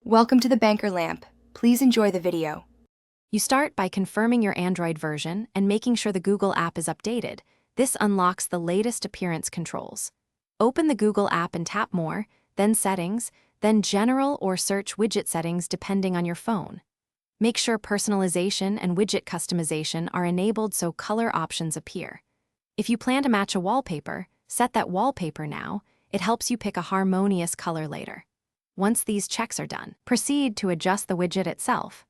Welcome to the Banker Lamp. Please enjoy the video. You start by confirming your Android version and making sure the Google app is updated. This unlocks the latest appearance controls. Open the Google app and tap More, then Settings, then General or Search Widget Settings depending on your phone. Make sure personalization and widget customization are enabled so color options appear. If you plan to match a wallpaper, set that wallpaper now. It helps you pick a harmonious color later. Once these checks are done, proceed to adjust the widget itself.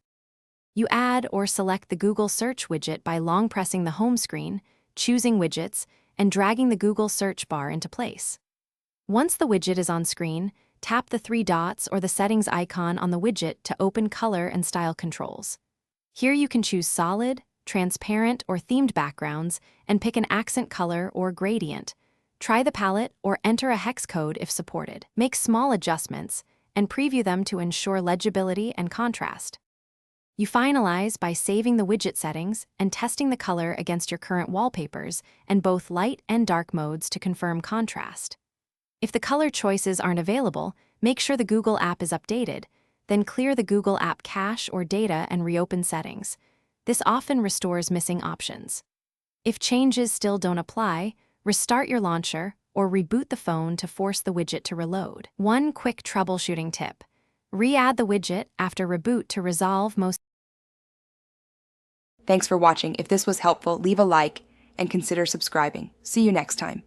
You add or select the Google Search widget by long pressing the home screen, choosing Widgets, and dragging the Google search bar into place. Once the widget is on screen, tap the three dots or the settings icon on the widget to open color and style controls. Here you can choose solid, transparent, or themed backgrounds and pick an accent color or gradient. Try the palette or enter a hex code if supported. Make small adjustments and preview them to ensure legibility and contrast. You finalize by saving the widget settings and testing the color against your current wallpapers and both light and dark modes to confirm contrast. If the color choices aren't available, make sure the Google app is updated, then clear the Google app cache or data and reopen settings. This often restores missing options. If changes still don't apply, restart your launcher or reboot the phone to force the widget to reload. One quick troubleshooting tip: re-add the widget after reboot to resolve most. Thanks for watching. If this was helpful, leave a like and consider subscribing. See you next time.